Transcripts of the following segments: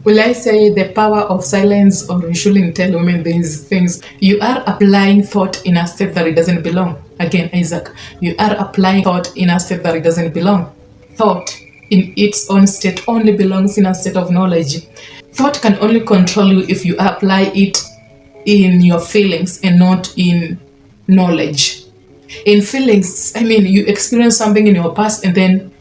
Will I say the power of silence, or you shouldn't tell women these things? You are applying thought in a state that it doesn't belong. Again, Isaac, you are applying thought in a state that it doesn't belong. Thought in its own state only belongs in a state of knowledge. Thought can only control you if you apply it in your feelings and not in knowledge. In feelings, I mean, you experience something in your past and then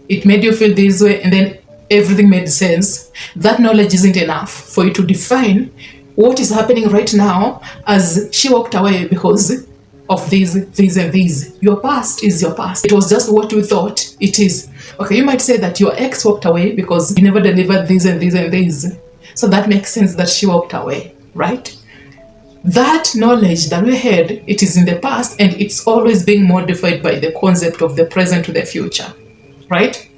it made you feel this way and then everything made sense. That knowledge isn't enough for you to define what is happening right now as she walked away because of these, and these. Your past is your past. It was just what you thought it is. Okay, you might say that your ex walked away because you never delivered these and these and these. So that makes sense that she walked away, right? That knowledge that we had, it is in the past and it's always being modified by the concept of the present to the future, right?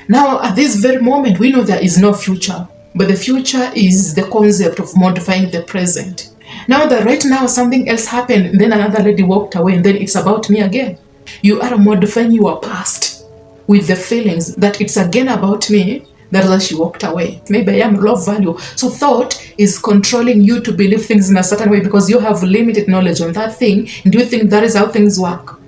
Now, at this very moment, we know there is no future, but the future is the concept of modifying the present. Now that right now something else happened, and then another lady walked away, and then it's about me again. You are modifying your past with the feelings that it's again about me. That's why she walked away. Maybe I am low value. So thought is controlling you to believe things in a certain way because you have limited knowledge on that thing. And you think that is how things work.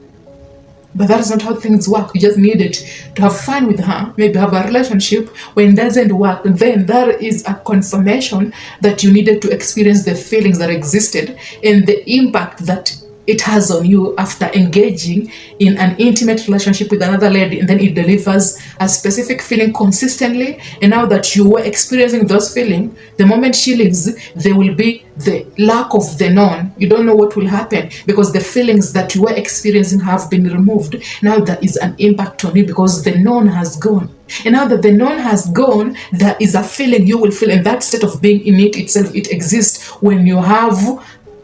But that is not how things work. You just needed to have fun with her, maybe have a relationship. When it doesn't work, then that is a confirmation that you needed to experience the feelings that existed and the impact that it has on you after engaging in an intimate relationship with another lady, and then it delivers a specific feeling consistently. And now that you were experiencing those feelings, the moment she leaves, there will be the lack of the known. You don't know what will happen because the feelings that you were experiencing have been removed. Now there is an impact on you because the known has gone. And now that the known has gone, there is a feeling you will feel, and that state of being in it itself, it exists when you have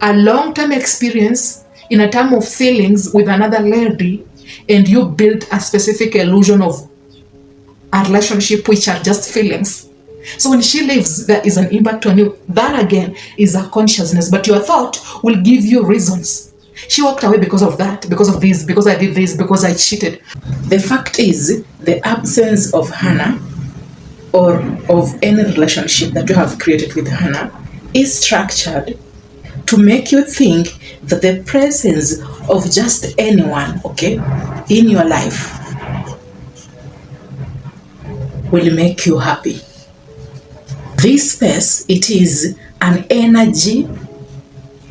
a long-term experience in a term of feelings with another lady, and you build a specific illusion of a relationship which are just feelings. So when she leaves, there is an impact on you. That again is a consciousness, but your thought will give you reasons. She walked away because of that, because of this, because I did this, because I cheated. The fact is, the absence of Hana or of any relationship that you have created with Hana is structured to make you think that the presence of just anyone, okay, in your life will make you happy. This space, it is an energy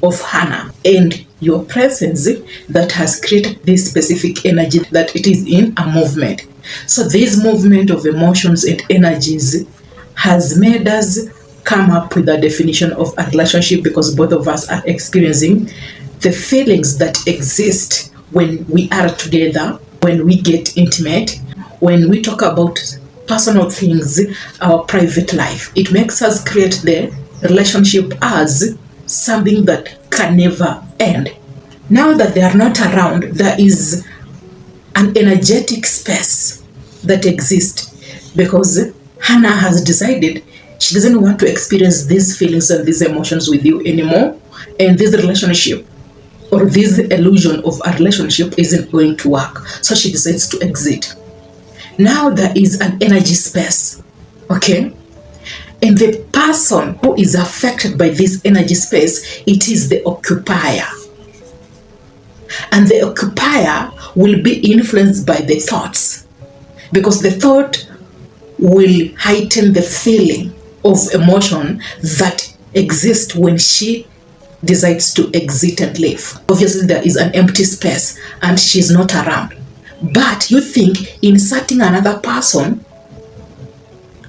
of Hana and your presence that has created this specific energy, that it is in a movement. So this movement of emotions and energies has made us come up with a definition of a relationship because both of us are experiencing the feelings that exist when we are together, when we get intimate, when we talk about personal things, our private life. It makes us create the relationship as something that can never end. Now that they are not around, there is an energetic space that exists because Hana has decided she doesn't want to experience these feelings and these emotions with you anymore, and this relationship or this illusion of a relationship isn't going to work. So she decides to exit. Now there is an energy space, okay? And the person who is affected by this energy space, it is the occupier. And the occupier will be influenced by the thoughts because the thought will heighten the feeling of emotion that exists when she decides to exit and leave. Obviously, there is an empty space and she's not around. But you think inserting another person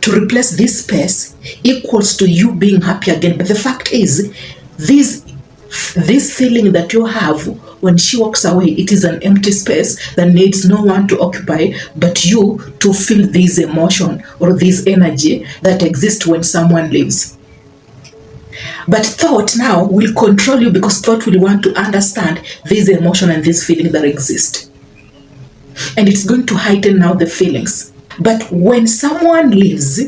to replace this space equals to you being happy again. But the fact is, this feeling that you have when she walks away, it is an empty space that needs no one to occupy but you to feel this emotion or this energy that exists when someone leaves. But thought now will control you because thought will want to understand this emotion and this feeling that exist. And it's going to heighten now the feelings. But when someone leaves,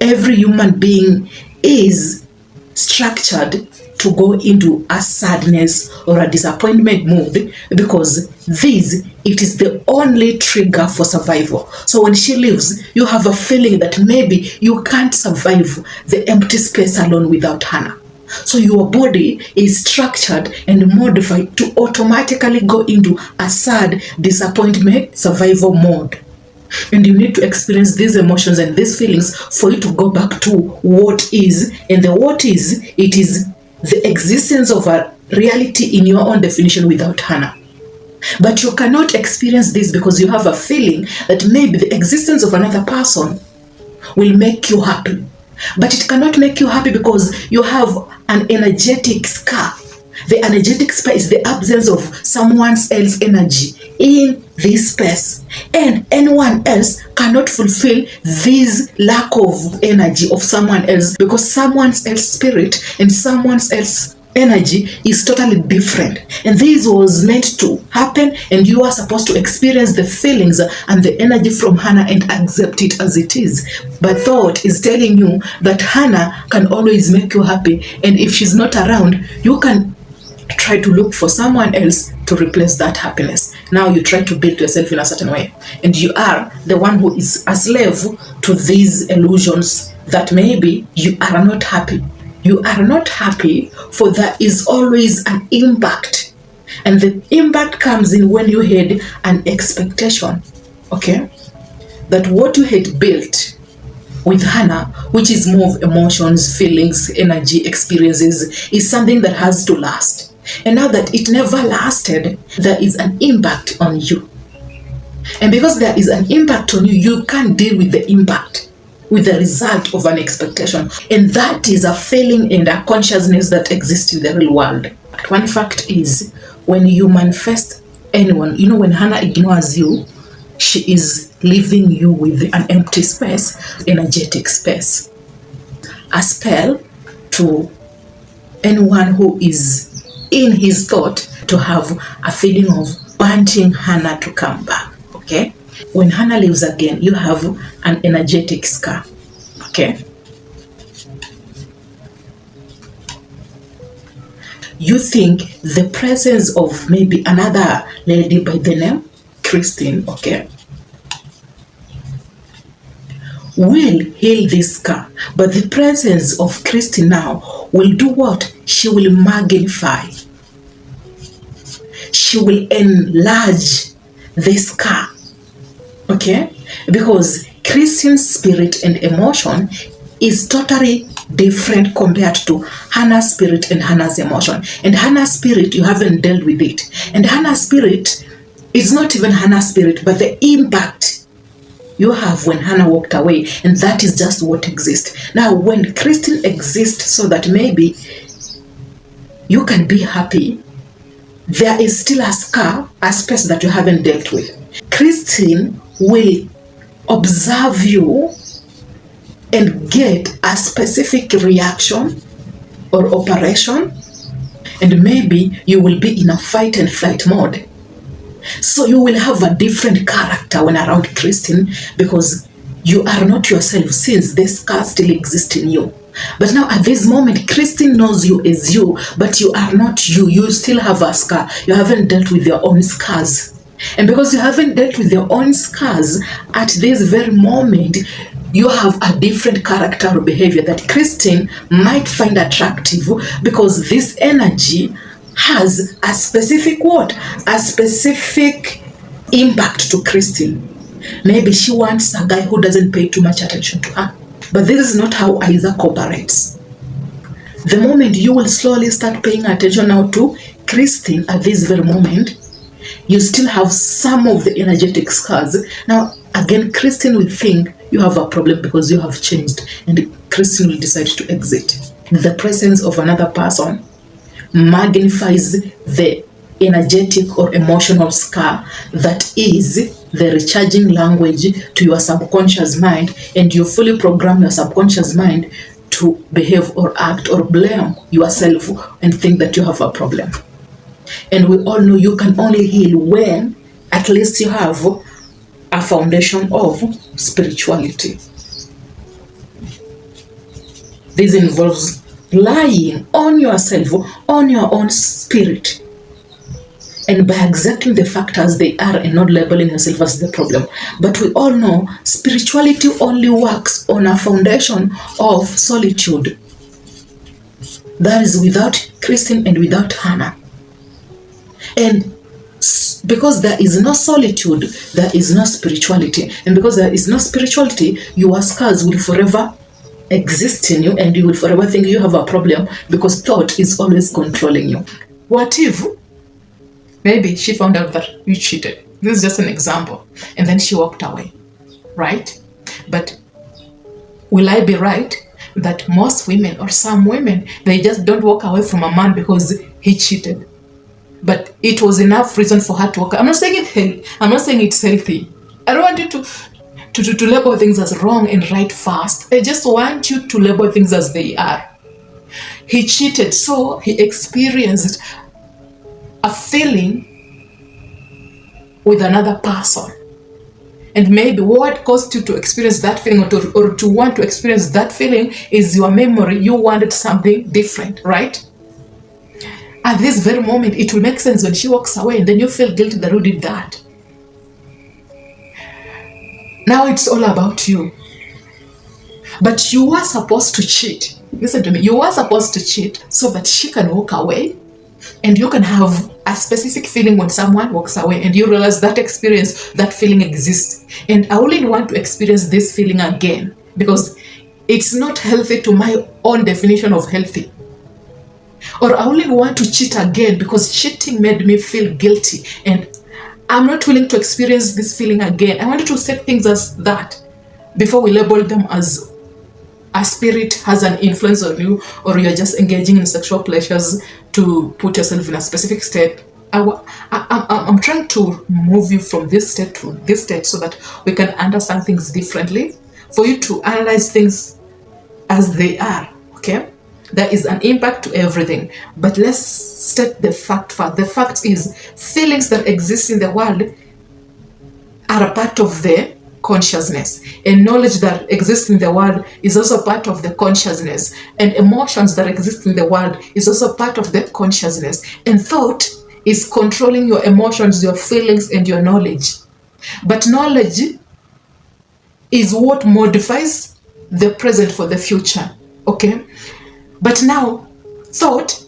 every human being is structured to go into a sadness or a disappointment mood, because it is the only trigger for survival. So when she leaves, you have a feeling that maybe you can't survive the empty space alone without Hana. So your body is structured and modified to automatically go into a sad disappointment survival mode. And you need to experience these emotions and these feelings for you to go back to what is. And the what is, it is the existence of a reality in your own definition without Hana. But you cannot experience this because you have a feeling that maybe the existence of another person will make you happy. But it cannot make you happy because you have an energetic scar. The energetic scar is the absence of someone else's energy in this space. And anyone else cannot fulfill this lack of energy of someone else, because someone else's spirit and someone else's energy is totally different. And this was meant to happen, and you are supposed to experience the feelings and the energy from Hana and accept it as it is. But thought is telling you that Hana can always make you happy, and if she's not around, you can try to look for someone else to replace that happiness. Now you try to build yourself in a certain way, and you are the one who is a slave to these illusions that maybe you are not happy. You are not happy, for there is always an impact. And the impact comes in when you had an expectation, okay? That what you had built with Hana, which is more of emotions, feelings, energy, experiences, is something that has to last. And now that it never lasted, there is an impact on you. And because there is an impact on you, you can't deal with the impact, with the result of an expectation. And that is a feeling and a consciousness that exists in the real world. But one fact is, when you manifest anyone, when Hana ignores you, she is leaving you with an empty space, energetic space. A spell to anyone who is in his thought to have a feeling of wanting Hana to come back, okay? When Hana leaves again, you have an energetic scar, okay? You think the presence of maybe another lady by the name Christine, okay, will heal this scar. But the presence of Christine now will do what? She will magnify. She will enlarge this scar. Okay? Because Christine's spirit and emotion is totally different compared to Hana's spirit and Hana's emotion. And Hana's spirit, you haven't dealt with it. And Hana's spirit is not even Hana's spirit, but the impact you have when Hana walked away. And that is just what exists. Now, when Christine exists so that maybe you can be happy, there is still a scar, a space that you haven't dealt with. Christine will observe you and get a specific reaction or operation, and maybe you will be in a fight and flight mode. So you will have a different character when around Christine, because you are not yourself, since the scar still exists in you. But now at this moment, Christine knows you as you, but you are not you. You still have a scar. You haven't dealt with your own scars. And because you haven't dealt with your own scars, at this very moment, you have a different character or behavior that Christine might find attractive, because this energy has a specific what? A specific impact to Christine. Maybe she wants a guy who doesn't pay too much attention to her. But this is not how Isaac operates. The moment you will slowly start paying attention now to Christine at this very moment, you still have some of the energetic scars. Now, again, Christine will think you have a problem because you have changed, and Christine will decide to exit. The presence of another person magnifies the energetic or emotional scar that is the recharging language to your subconscious mind, and you fully program your subconscious mind to behave or act or blame yourself and think that you have a problem. And we all know you can only heal when at least you have a foundation of spirituality. This involves relying on yourself, on your own spirit, and by accepting the fact as they are and not labeling yourself as the problem. But we all know spirituality only works on a foundation of solitude. That is without Christine and without Hana. And because there is no solitude, there is no spirituality. And because there is no spirituality, your scars will forever exist in you and you will forever think you have a problem because thought is always controlling you. What if maybe she found out that you cheated? This is just an example. And then she walked away, right? But will I be right that most women or some women, they just don't walk away from a man because he cheated? But it was enough reason for her to walk. I'm not saying it's healthy. I don't want you to label things as wrong and right fast. I just want you to label things as they are. He cheated, so he experienced a feeling with another person. And maybe what caused you to experience that feeling or to want to experience that feeling is your memory. You wanted something different, right? At this very moment, it will make sense when she walks away and then you feel guilty that you did that. Now it's all about you. But you were supposed to cheat. Listen to me. You were supposed to cheat so that she can walk away and you can have a specific feeling when someone walks away and you realize that experience, that feeling exists. And I only want to experience this feeling again because it's not healthy to my own definition of healthy. Or I only want to cheat again because cheating made me feel guilty and I'm not willing to experience this feeling again. I wanted to set things as that before we label them as a spirit has an influence on you or you're just engaging in sexual pleasures to put yourself in a specific state. I'm trying to move you from this state to this state so that we can understand things differently, for you to analyze things as they are, okay? There is an impact to everything, but let's state the fact first. The fact is, feelings that exist in the world are a part of the consciousness, and knowledge that exists in the world is also part of the consciousness, and emotions that exist in the world is also part of the consciousness, and thought is controlling your emotions, your feelings, and your knowledge. But knowledge is what modifies the present for the future, okay? But now, thought,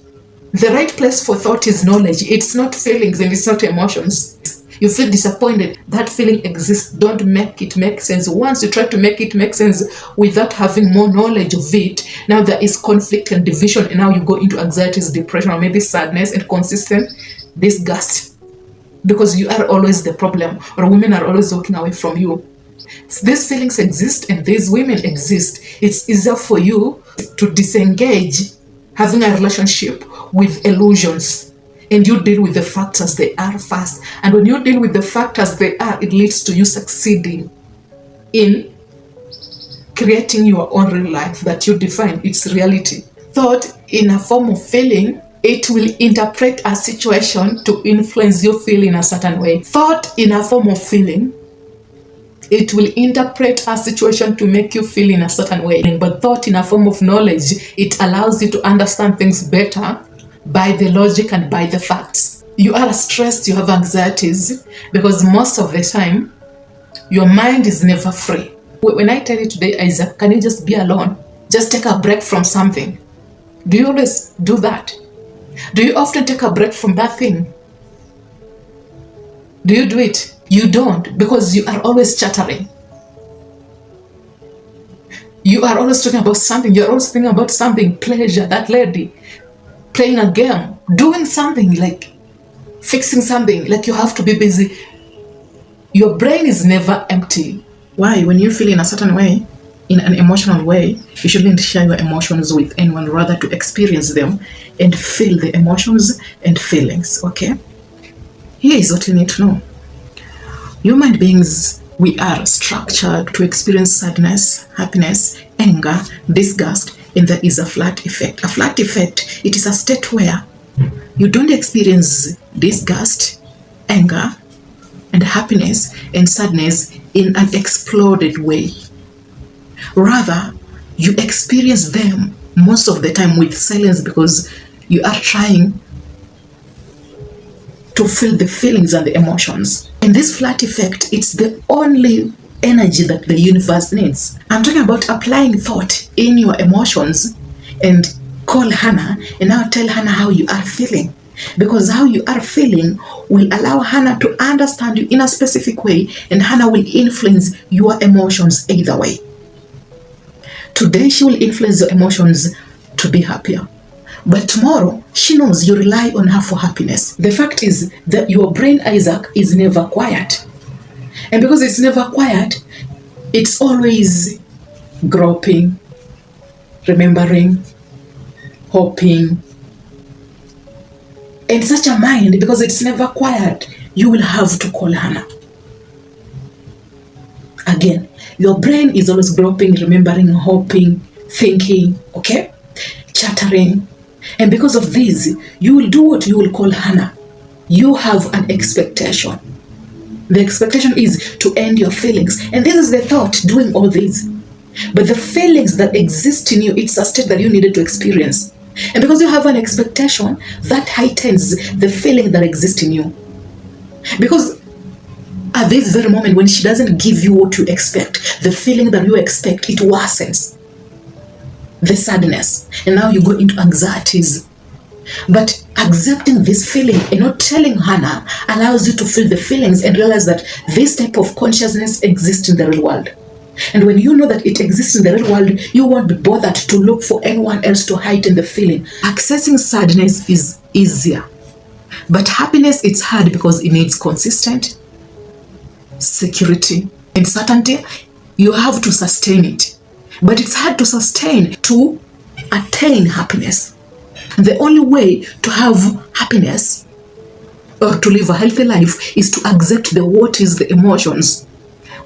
the right place for thought is knowledge. It's not feelings and it's not emotions. You feel disappointed, that feeling exists. Don't make it make sense. Once you try to make it make sense without having more knowledge of it, now there is conflict and division, and now you go into anxieties, depression, or maybe sadness and consistent disgust because you are always the problem, or women are always walking away from you. These feelings exist and these women exist. It's easier for you to disengage having a relationship with illusions, and you deal with the facts as they are first. And when you deal with the facts as they are, it leads to you succeeding in creating your own real life that you define its reality. Thought in a form of feeling, it will interpret a situation to influence you feel in a certain way. Thought in a form of feeling, it will interpret a situation to make you feel in a certain way. But thought in a form of knowledge, it allows you to understand things better by the logic and by the facts. You are stressed, you have anxieties, because most of the time, your mind is never free. When I tell you today, Isaac, can you just be alone? Just take a break from something. Do you always do that? Do you often take a break from that thing? Do you do it? You don't, because you are always chattering. You are always talking about something. You're always thinking about something, pleasure, that lady, playing a game, doing something, like fixing something, like you have to be busy. Your brain is never empty. Why? When you feel in a certain way, in an emotional way, you shouldn't share your emotions with anyone, rather to experience them and feel the emotions and feelings, okay? Here is what you need to know. Human beings, we are structured to experience sadness, happiness, anger, disgust, and there is a flat effect. A flat effect, it is a state where you don't experience disgust, anger, and happiness and sadness in an exploded way. Rather, you experience them most of the time with silence, because you are trying to feel the feelings and the emotions. And this flat effect, it's the only energy that the universe needs. I'm talking about applying thought in your emotions, and call Hana and now tell Hana how you are feeling. Because how you are feeling will allow Hana to understand you in a specific way, and Hana will influence your emotions either way. Today she will influence your emotions to be happier, but tomorrow she knows you rely on her for happiness. The fact is that your brain, Isaac, is never quiet. And because it's never quiet, it's always groping, remembering, hoping. And such a mind, because it's never quiet, you will have to call Hana. Again, your brain is always groping, remembering, hoping, thinking, okay? Chattering. And because of this, you will do what you will call Hana. You have an expectation. The expectation is to end your feelings. And this is the thought doing all this. But the feelings that exist in you, it's a state that you needed to experience. And because you have an expectation, that heightens the feeling that exists in you. Because at this very moment, when she doesn't give you what you expect, the feeling that you expect, it worsens. The sadness. And now you go into anxieties. But accepting this feeling and not telling Hana allows you to feel the feelings and realize that this type of consciousness exists in the real world. And when you know that it exists in the real world, you won't be bothered to look for anyone else to heighten the feeling. Accessing sadness is easier. But happiness, it's hard because it needs consistent security and certainty. You have to sustain it. But it's hard to sustain to attain happiness. The only way to have happiness or to live a healthy life is to accept the what is the emotions,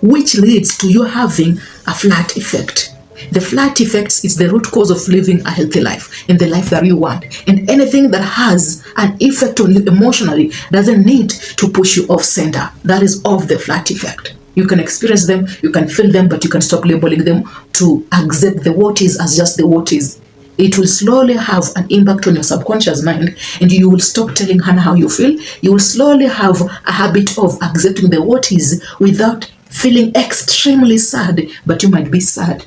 which leads to you having a flat effect. The flat effect is the root cause of living a healthy life and the life that you want. And anything that has an effect on you emotionally doesn't need to push you off center. That is of the flat effect. You can experience them, you can feel them, but you can stop labeling them to accept the what is as just the what is. It will slowly have an impact on your subconscious mind, and you will stop telling Hana how you feel. You will slowly have a habit of accepting the what is without feeling extremely sad, but you might be sad,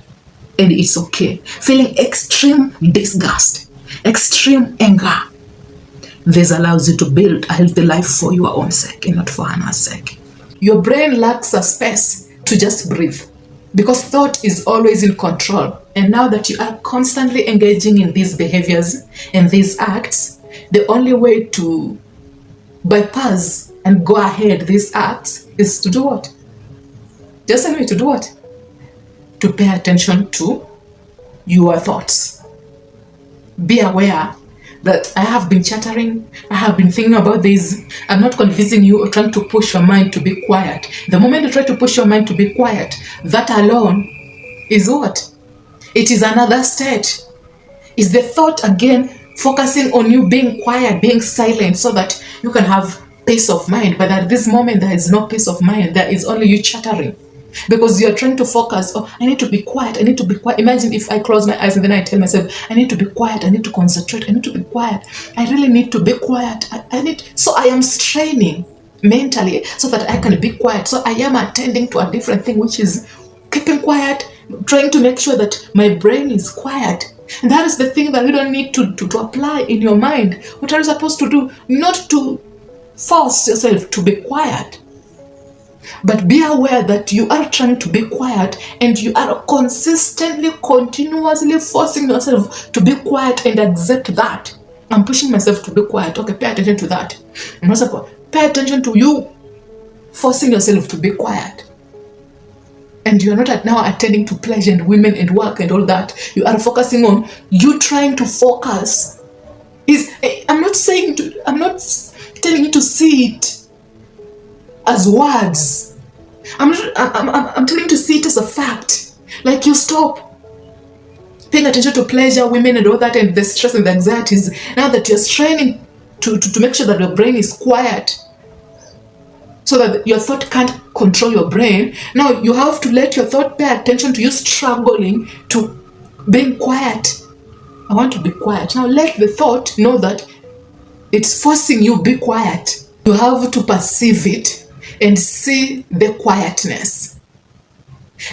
and it's okay. Feeling extreme disgust, extreme anger. This allows you to build a healthy life for your own sake and not for Hana's sake. Your brain lacks a space to just breathe because thought is always in control. And now that you are constantly engaging in these behaviors and these acts, the only way to bypass and go ahead these acts is to do what? Just tell me to do what? To pay attention to your thoughts. Be aware that I have been chattering, I have been thinking about this. I'm not convincing you or trying to push your mind to be quiet. The moment you try to push your mind to be quiet, that alone is what? It is another state. Is the thought again focusing on you being quiet, being silent, so that you can have peace of mind. But at this moment, there is no peace of mind. There is only you chattering. Because you're trying to focus, oh, I need to be quiet, I need to be quiet. Imagine if I close my eyes and then I tell myself, I need to be quiet, I need to concentrate, I need to be quiet. I really need to be quiet. So I am straining mentally so that I can be quiet. So I am attending to a different thing, which is keeping quiet, trying to make sure that my brain is quiet. And that is the thing that you don't need to apply in your mind. What are you supposed to do? Not to force yourself to be quiet. But be aware that you are trying to be quiet and you are consistently, continuously forcing yourself to be quiet and accept that. I'm pushing myself to be quiet. Okay, pay attention to that. I'm not supposed to pay attention to you forcing yourself to be quiet. And you're not now attending to pleasure and women and work and all that. You are focusing on you trying to focus. I'm not telling you to see it as words. I'm telling you to see it as a fact. Like you stop paying attention to pleasure, women and all that, and the stress and the anxieties. Now that you're straining to make sure that your brain is quiet, so that your thought can't control your brain. Now you have to let your thought pay attention to you struggling to being quiet. I want to be quiet. Now let the thought know that it's forcing you be quiet. You have to perceive it and see the quietness.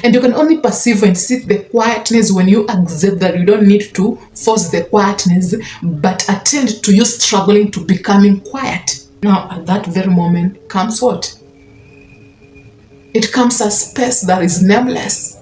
And you can only perceive and see the quietness when you accept that you don't need to force the quietness, but attend to you struggling to becoming quiet. Now, at that very moment comes what? It comes a space that is nameless.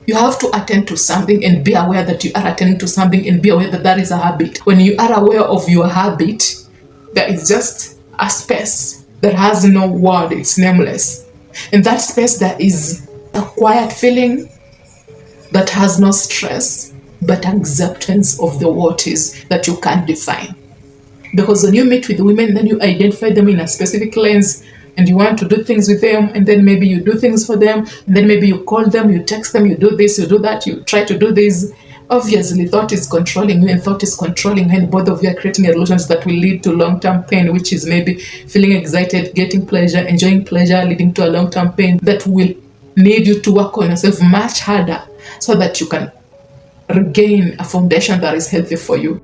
You have to attend to something and be aware that you are attending to something, and be aware that that is a habit. When you are aware of your habit, there is just a space that has no word, it's nameless. In that space, there is a quiet feeling that has no stress, but acceptance of the what is that you can't define. Because when you meet with women, then you identify them in a specific lens, and you want to do things with them, and then maybe you do things for them, and then maybe you call them, you text them, you do this, you do that, you try to do this. Obviously, thought is controlling you, and thought is controlling you, and both of you are creating a relationship that will lead to long-term pain, which is maybe feeling excited, getting pleasure, enjoying pleasure, leading to a long-term pain that will need you to work on yourself much harder so that you can regain a foundation that is healthy for you.